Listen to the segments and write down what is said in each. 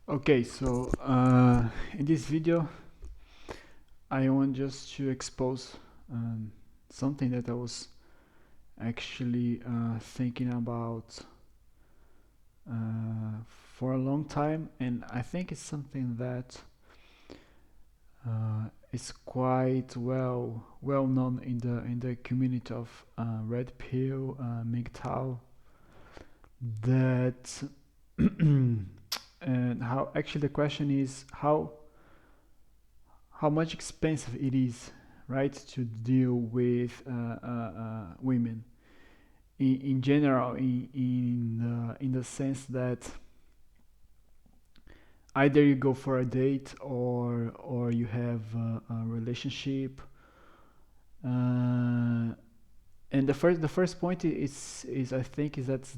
Okay, so in this video, I want just to expose something that I was actually thinking about for a long time, and I think it's something that is quite well known in the community of red pill, mgtow. That and how actually the question is how much expensive it is, right, to deal with women in general, in the sense that either you go for a date or you have a relationship. Uh, and the first point is I think is that's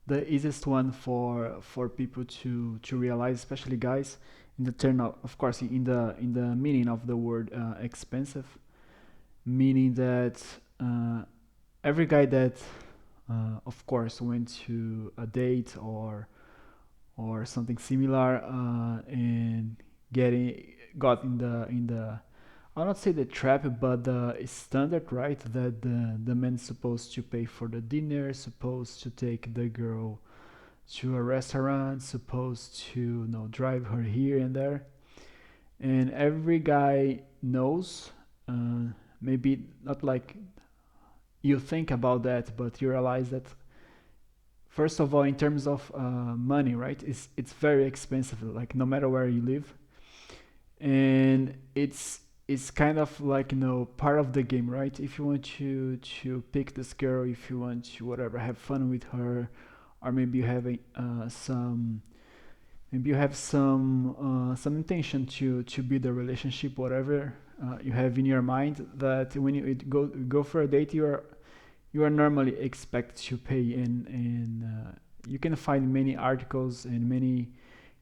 the easiest one for people to realize, especially guys, in the term of course, in the meaning of the word expensive, meaning that uh, every guy that of course went to a date or something similar and getting got in the, I'll not say the trap, but the standard, right? That the man's supposed to pay for the dinner, supposed to take the girl to a restaurant, supposed to, drive her here and there. And every guy knows, maybe not like you think about that, but you realize that first of all, in terms of money, right? It's very expensive. Like no matter where you live, and it's kind of like, part of the game, right? If you want to pick this girl, if you want to whatever have fun with her, or maybe you have some, maybe you have some intention to build a relationship, whatever you have in your mind, that when you go for a date, you are normally expect to pay. And you can find many articles and many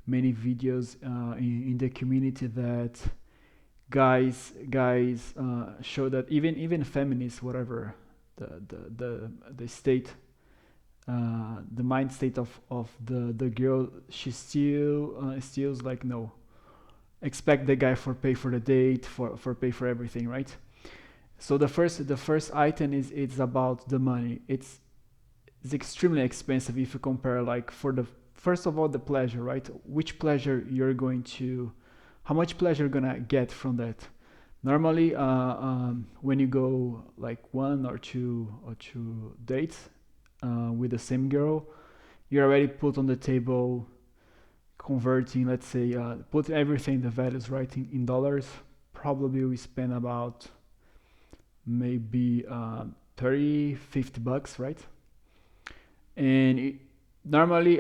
videos in the community that guys show that even feminists, whatever the state, the mind state of the girl, she still like, no, expect the guy for pay for the date, for pay for everything, right? So the first item is it's about the money. It's extremely expensive if you compare, like, for the first of all, the pleasure, right? Which pleasure you're going to, how much pleasure you're gonna get from that. Normally, when you go like one or two dates with the same girl, you already put on the table, converting, let's say, put everything, the values, right, in dollars. Probably we spend about maybe 30 $50, right? And normally,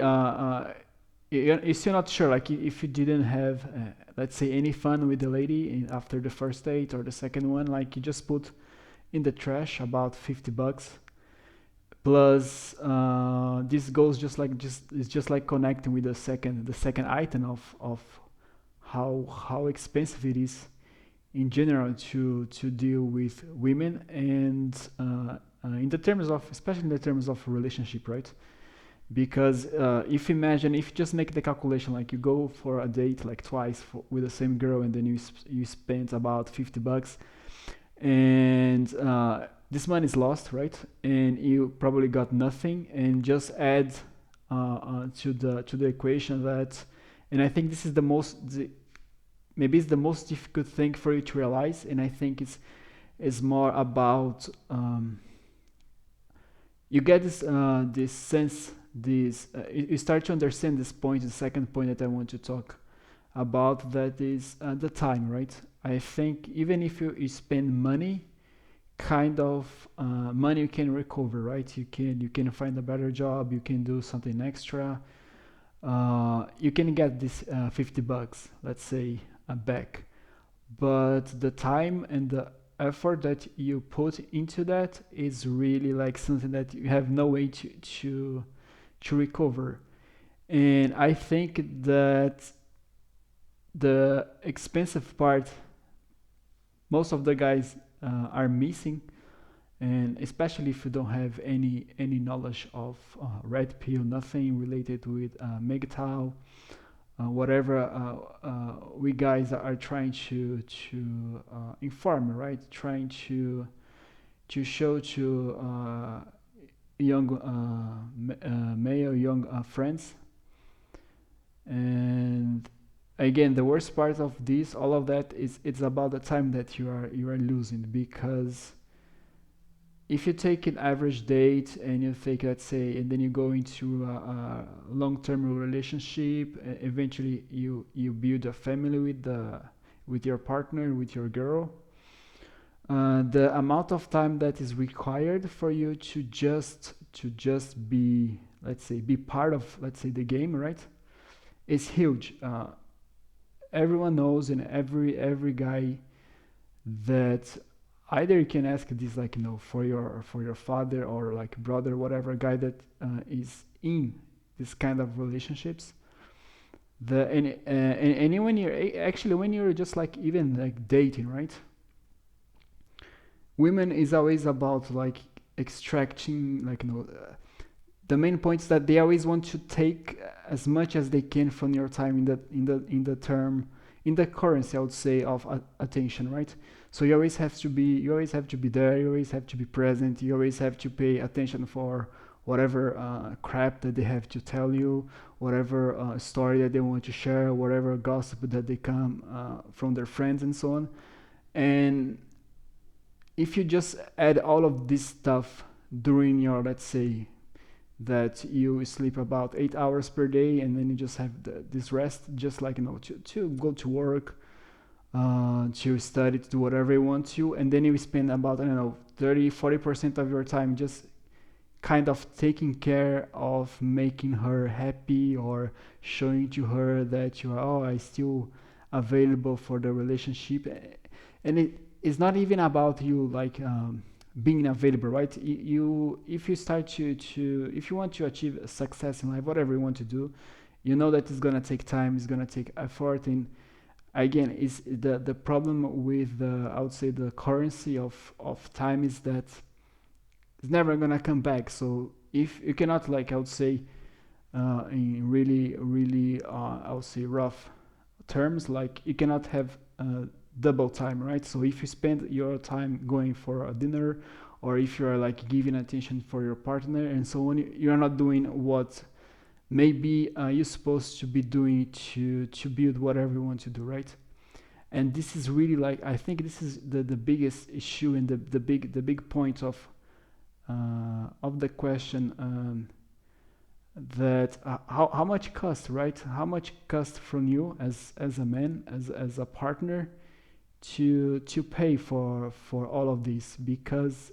you're still not sure, like, if you didn't have, let's say, any fun with the lady after the first date or the second one, like, you just put in the trash about $50. Plus this goes just it's just like connecting with the second item of how expensive it is in general to deal with women. And in the terms of, especially in the terms of relationship, right? Because if you imagine, if you just make the calculation, like, you go for a date like twice with the same girl, and then you spend about $50, and this money is lost, right? And you probably got nothing, and just add to the equation that, and I think this is maybe it's the most difficult thing for you to realize, and I think it's more about, you get this sense, this you start to understand this point. The second point that I want to talk about, that is the time, right? I think even if you spend money, kind of money you can recover, right? You can find a better job, you can do something extra, you can get this $50, let's say, back. But the time and the effort that you put into that is really like something that you have no way to recover. And I think that the expensive part, most of the guys are missing, and especially if you don't have any knowledge of red pill, nothing related with mgtow, whatever we guys are trying to inform, right? Trying to show to young male young friends. And again, the worst part of this, all of that, is it's about the time that you are losing, because if you take an average date and you take, let's say, and then you go into a long-term relationship, eventually you build a family with your partner, with your girl. The amount of time that is required for you to just be, let's say, be part of, let's say, the game, right, is huge. Everyone knows, and every guy, that either you can ask this, like, for your father or like brother, whatever guy that is in this kind of relationships. And when you're actually, when you're just like even like dating, right, women is always about like extracting, like, the main point is that they always want to take as much as they can from your time, in the currency, I would say, of attention, right? So you always have to be there, you always have to be present, you always have to pay attention for whatever crap that they have to tell you, whatever story that they want to share, whatever gossip that they come from their friends and so on. And if you just add all of this stuff during your, let's say, that you sleep about 8 hours per day, and then you just have this rest, just like, to go to work, to study, to do whatever you want to, and then you spend about, I don't know, 30-40% of your time just kind of taking care of making her happy, or showing to her that you are, oh, I still available for the relationship. And it is not even about you, like, being available, right? You If you start to if you want to achieve success in life, whatever you want to do, you know that it's gonna take time, it's gonna take effort. And again, is the problem with the, I would say, the currency of time, is that it's never gonna come back. So if you cannot, like, I would say, in really I would say rough terms, like, you cannot have double time, right? So if you spend your time going for a dinner, or if you are like giving attention for your partner and so on, you are not doing what maybe you're supposed to be doing to build whatever you want to do, right? And this is really, like, I think this is the biggest issue, and the big point of the question, that how much cost, right? How much cost from you as a man, as a partner, to pay for all of this, because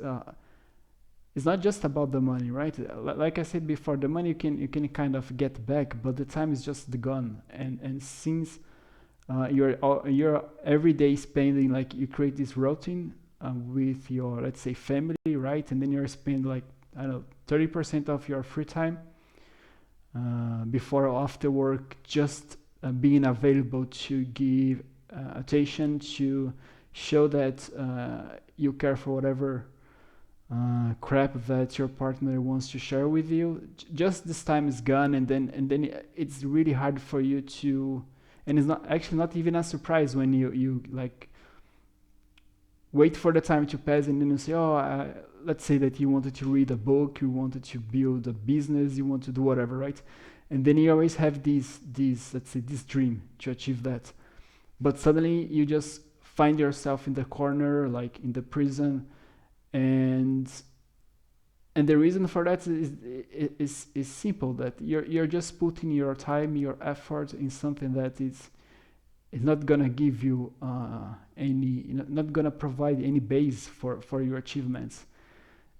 it's not just about the money, right? Like I said before, the money you can kind of get back, but the time is just gone. And since you're every day spending, like, you create this routine with your, let's say, family, right? And then you're spend, like, I don't know, 30% of your free time before or after work, just being available to give attention, to show that you care for whatever crap that your partner wants to share with you. Just this time is gone, and then it's really hard for you to. And it's not actually not even a surprise when you like wait for the time to pass, and then you say, oh, let's say that you wanted to read a book, you wanted to build a business, you want to do whatever, right? And then you always have these, let's say, this dream to achieve that. But suddenly you just find yourself in the corner, like in the prison. And and the reason for that is simple, that you're just putting your time, your effort in something that is not gonna give you any, not gonna provide any base for your achievements.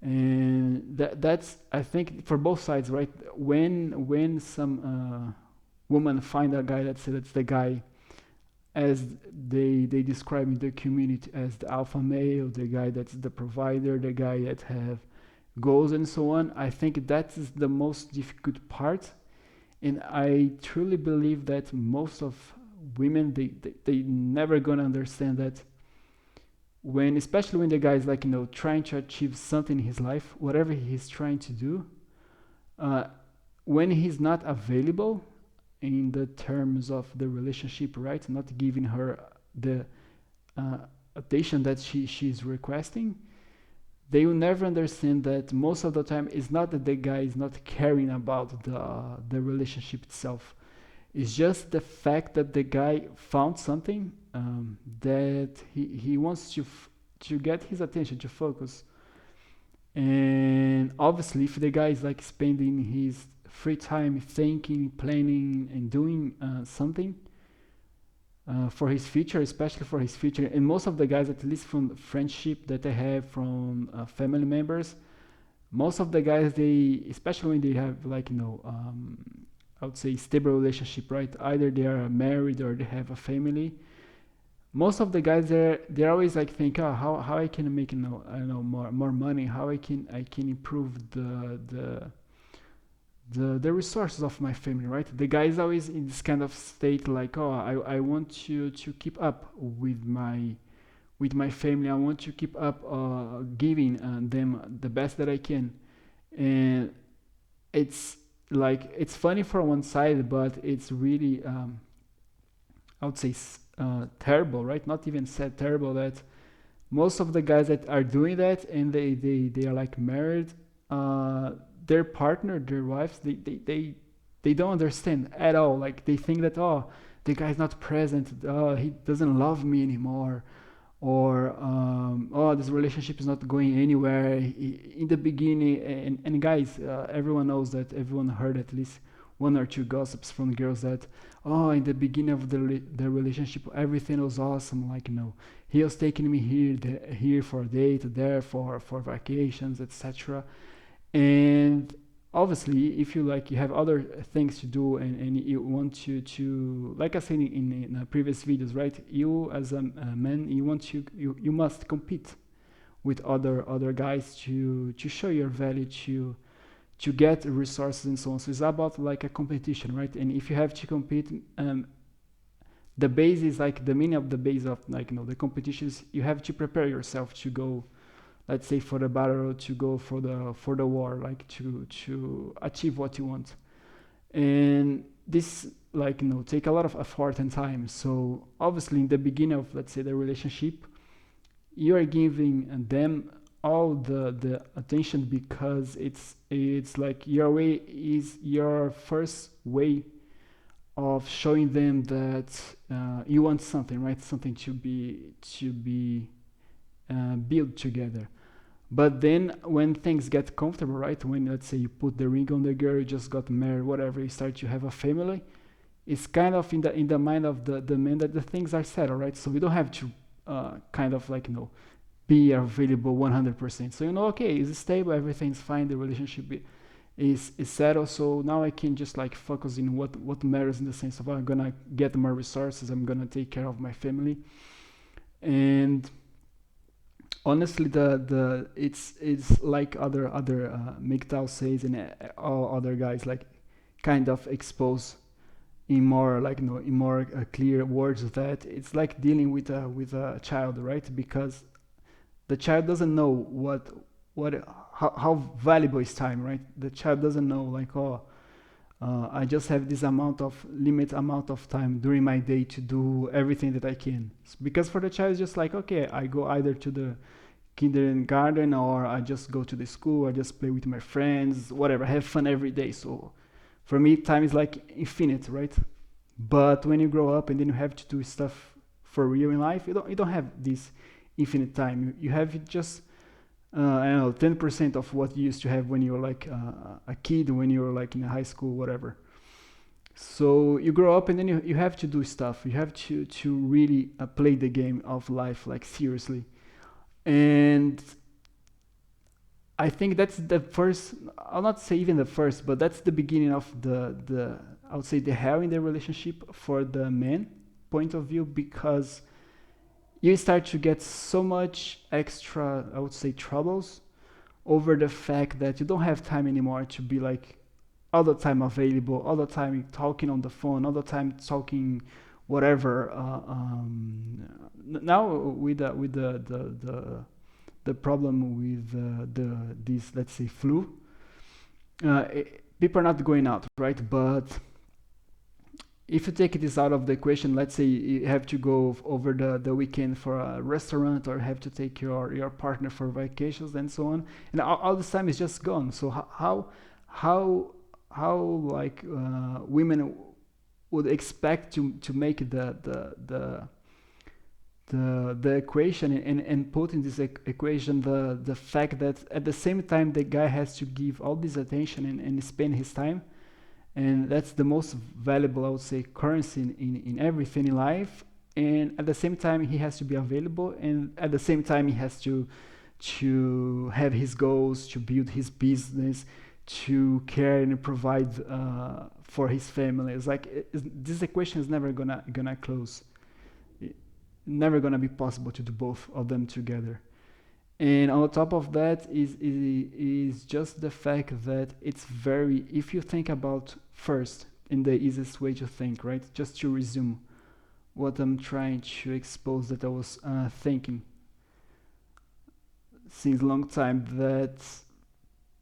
And that's, I think, for both sides, right? When some woman find a guy, let's say that's the guy, as they describe in the community, as the alpha male, the guy that's the provider, the guy that have goals and so on. I think that is the most difficult part, and I truly believe that most of women, they never gonna understand that when, especially when the guy is like, trying to achieve something in his life, whatever he's trying to do, uh, when he's not available in the terms of the relationship, right? Not giving her the uh, attention that she's requesting, they will never understand that most of the time it's not that the guy is not caring about the relationship itself. It's just the fact that the guy found something that he wants to get his attention, to focus. And obviously, if the guy is like spending his free time thinking, planning, and doing something for his future, especially for his future, and most of the guys, at least from the friendship that I have from family members, most of the guys, they, especially when they have like, I would say stable relationship, right? Either they are married or they have a family. Most of the guys, they're always like think, oh, how I can make, I don't know, more money, how I can improve the resources of my family, right? The guy is always in this kind of state like, oh, I want to keep up with my family. I want to keep up giving them the best that I can. And it's like, it's funny for one side, but it's really I would say terrible, right? Not even sad, terrible, that most of the guys that are doing that and they are like married, uh, their partner, their wives, they don't understand at all. Like they think that, oh, the guy's not present, oh, he doesn't love me anymore, or oh, this relationship is not going anywhere. In the beginning, and guys, everyone knows that, everyone heard at least one or two gossips from girls that, oh, in the beginning of the relationship, everything was awesome, like, he was taking me here for a date, there for vacations, etc. And obviously, if you like, you have other things to do, and you want to, like I said in previous videos, right? You as a man, you must compete with other guys to show your value, to get resources and so on. So it's about like a competition, right? And if you have to compete, the base is like, the meaning of the base of, like, the competitions, you have to prepare yourself to go, let's say, for the battle, to go for the war, like to achieve what you want. And this, like, take a lot of effort and time. So obviously, in the beginning of, let's say, the relationship, you are giving them all the attention, because it's like your way is your first way of showing them that you want something, right? Something to be built together. But then when things get comfortable, right? When, let's say, you put the ring on the girl, you just got married, whatever, you start to have a family, it's kind of in the mind of the man that the things are settled, right? So we don't have to kind of like, be available 100%. So, okay, it's stable, everything's fine, the relationship is settled. So now I can just like focus in what matters, in the sense of, I'm gonna get more resources, I'm gonna take care of my family. And honestly, the it's like other mgtow says, and all other guys like kind of expose in more, like, in more clear words, that it's like dealing with a child, right? Because the child doesn't know what how valuable is time, right? The child doesn't know, like, oh, I just have this limit amount of time during my day to do everything that I can. Because for the child, it's just like, okay, I go either to the kindergarten, or I just go to the school, I just play with my friends, whatever, have fun every day. So for me, time is like infinite, right? But when you grow up and then you have to do stuff for real in life, you don't have this infinite time. You have just I don't know, 10% of what you used to have when you were like a kid, when you were like in high school, whatever. So you grow up and then you have to do stuff. You have to really play the game of life, like, seriously. And I think that's the first. I'll not say even the first, but that's the beginning of the I would say the hell in the relationship for the man point of view, because you start to get so much extra, I would say, troubles over the fact that you don't have time anymore to be like all the time available, all the time talking on the phone, all the time talking whatever. Now with the problem with the this, let's say, flu, people are not going out, right? But if you take this out of the equation, let's say you have to go over the weekend for a restaurant, or have to take your partner for vacations and so on, and all this time is just gone. So how how like women would expect to make the equation, and put in this equation the fact that at the same time the guy has to give all this attention and spend his time, and that's the most valuable, I would say, currency in everything in life. And at the same time he has to be available, and at the same time he has to have his goals, to build his business, to care and provide for his family. It's like this equation is never gonna close. Never gonna be possible to do both of them together. And on top of that is just the fact that it's very, if you think about first, in the easiest way to think, right? Just to resume what I'm trying to expose, that I was thinking since a long time, that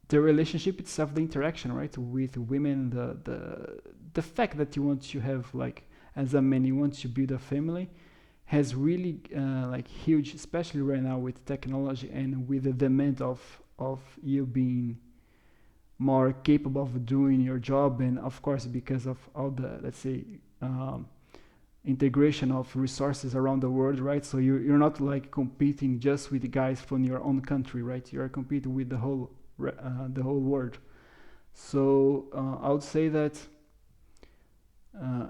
the relationship itself, the interaction, right, with women, the fact that you want to have, like, as a man, you want to build a family, has really like huge, especially right now with technology and with the demand of you being more capable of doing your job, and of course because of all the, let's say, um, integration of resources around the world, right? So you're not like competing just with the guys from your own country, right? You're competing with the whole world. So I would say that uh,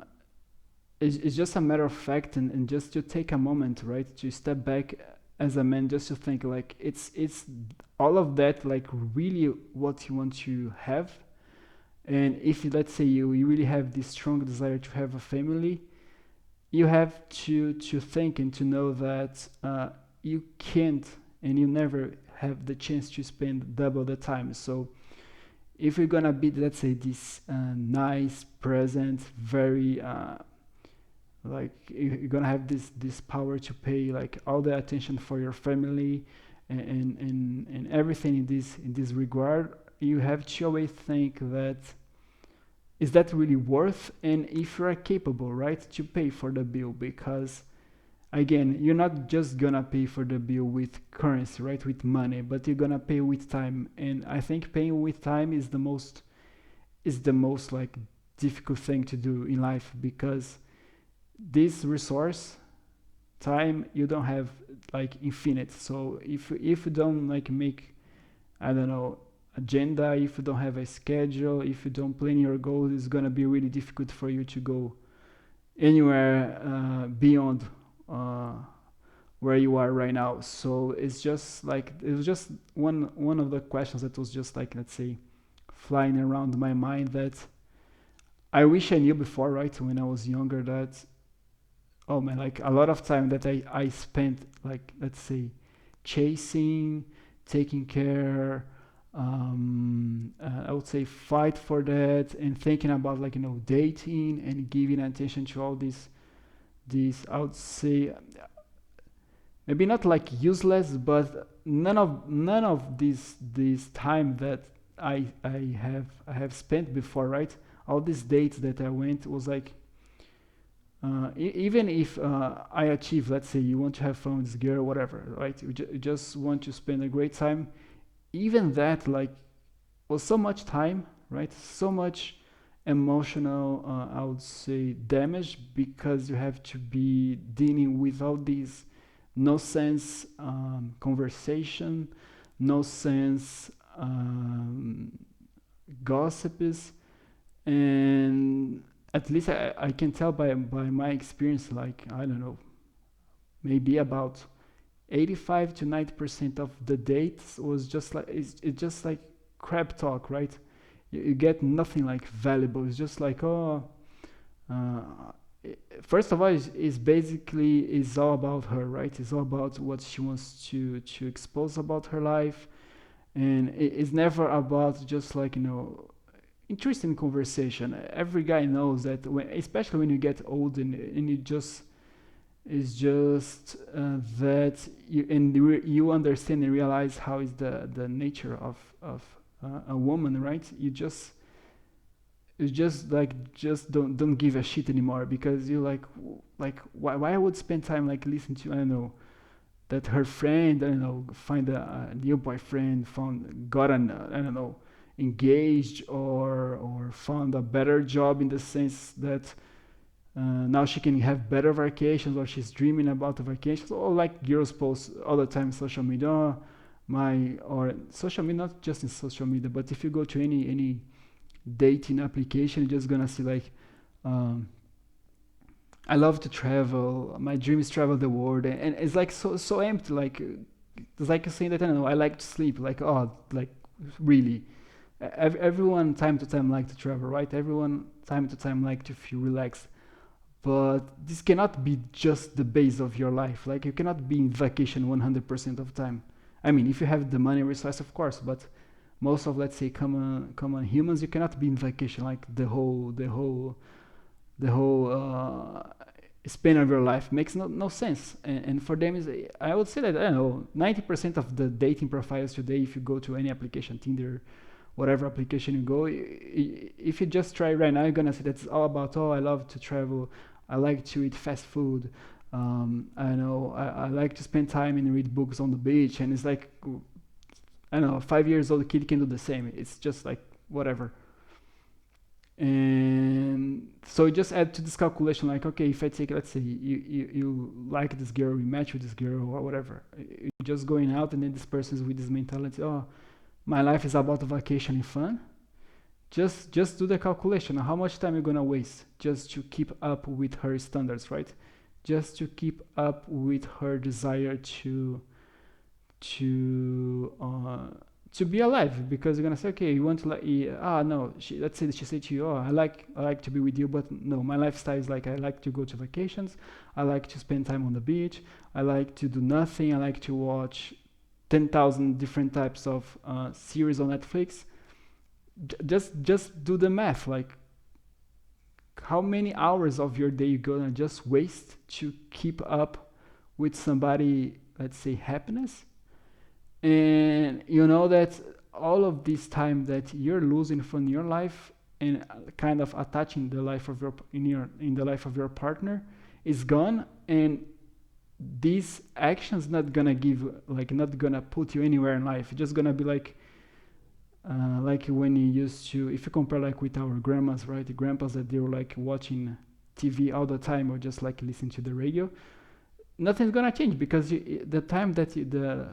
it's just a matter of fact, and just to take a moment, right, to step back as a man, just to think like it's all of that, like really what you want to have. And if, let's say, you really have this strong desire to have a family, you have to think and to know that you can't, and you never have the chance to spend double the time. So if you're gonna be, let's say, this nice, present, very like you're gonna have this power to pay like all the attention for your family, and everything in this regard, you have to always think that, is that really worth, and if you are capable, right, to pay for the bill. Because again, you're not just gonna pay for the bill with currency, right, with money, but you're gonna pay with time. And I think paying with time is the most like difficult thing to do in life, because this resource, time, you don't have like infinite. So if you don't like make, I don't know, agenda, if you don't have a schedule, if you don't plan your goals, it's gonna be really difficult for you to go anywhere beyond uh, where you are right now. So it's just like, it was just one of the questions that was just like, let's say, flying around my mind, that I wish I knew before, right, when I was younger, that, oh man, like a lot of time that I spent, like, let's say, chasing, taking care, I would say fight for that, and thinking about, like, dating and giving attention to all these, I would say, maybe not like useless, but none of this time that I have spent before, right? All these dates that I went was like, even if I achieve, let's say, you want to have fun with this girl, whatever, right? You just want to spend a great time. Even that, like, was so much time, right? So much emotional, I would say, damage, because you have to be dealing with all these no sense conversation, no sense gossips. And at least I can tell by my experience, like, I don't know, maybe about 85 to 90% of the dates was just like, it's just like crap talk, right? You get nothing like valuable. It's just like, oh, uh, first of all, is basically is all about her, right? It's all about what she wants to expose about her life, and it's never about just like, interesting conversation. Every guy knows that when, especially when you get old and you just it's just that you understand and realize how is the nature of a woman, right? You just like just don't give a shit anymore because you like why I would spend time like listening to I don't know that her friend I don't know find a new boyfriend found got an I don't know engaged or found a better job in the sense that now she can have better vacations or she's dreaming about the vacations or like girls post all the time social media "Oh, my or social media not just in social media but if you go to any dating application you're just gonna see like um, I love to travel my dream is travel the world and it's like so empty like it's like saying that I don't know I like to sleep like oh like really everyone time to time like to travel right everyone time to time like to feel relaxed but this cannot be just the base of your life like you cannot be in vacation 100% of the time I mean if you have the money resource of course but most of let's say common humans you cannot be in vacation like the whole span of your life makes no sense and for them is I would say that I don't know 90% of the dating profiles today if you go to any application Tinder whatever application you go if you just try right now you're gonna see that's all about oh I love to travel I like to eat fast food I know I like to spend time and read books on the beach and it's like I don't know 5 years old kid can do the same it's just like whatever and so you just add to this calculation like okay if I take let's say you like this girl you match with this girl or whatever you're just going out and then this person's with this mentality oh my life is about a vacation and fun just do the calculation how much time you're gonna waste just to keep up with her standards right just to keep up with her desire to to be alive because you're gonna say okay you want to like no let's say that she said to you oh I like to be with you but no my lifestyle is like I like to go to vacations I like to spend time on the beach I like to do nothing I like to watch 10,000 different types of series on Netflix just do the math like how many hours of your day you gonna just waste to keep up with somebody let's say happiness and you know that all of this time that you're losing from your life and kind of attaching the life of your in the life of your partner is gone and these actions not gonna give like not gonna put you anywhere in life it's just gonna be like when you used to if you compare like with our grandmas right the grandpas that they were like watching TV all the time or just like listening to the radio nothing's gonna change because the time that the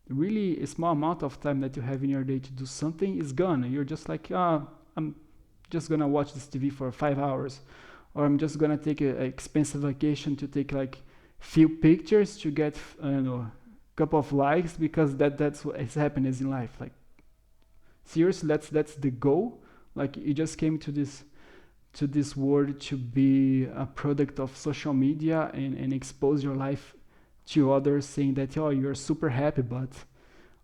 really a small amount of time that you have in your day to do something is gone you're just like I'm just gonna watch this TV for 5 hours or I'm just gonna take a expensive vacation to take like few pictures to get I don't know a couple of likes because that's what is happiness in life like seriously that's the goal like you just came to this world to be a product of social media and expose your life to others saying that oh you're super happy but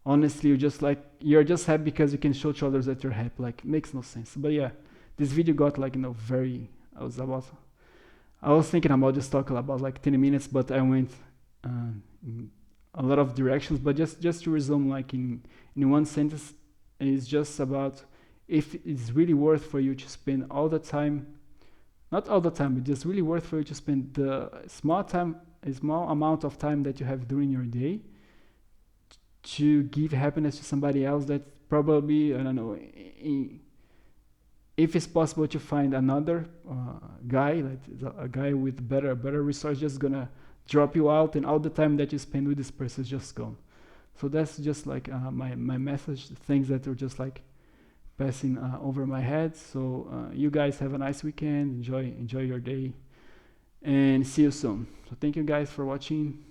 honestly you're just happy because you can show to others that you're happy like makes no sense but yeah this video got like very I was thinking about just talking about like 10 minutes but I went in a lot of directions but just to resume like in one sentence it's just about if it's really worth for you to spend all the time not all the time but just really worth for you to spend the a small amount of time that you have during your day to give happiness to somebody else that probably I don't know if it's possible to find another guy like a guy with better resource just gonna drop you out and all the time that you spend with this person is just gone so that's just like my message things that are just like passing over my head so you guys have a nice weekend enjoy your day and see you soon so thank you guys for watching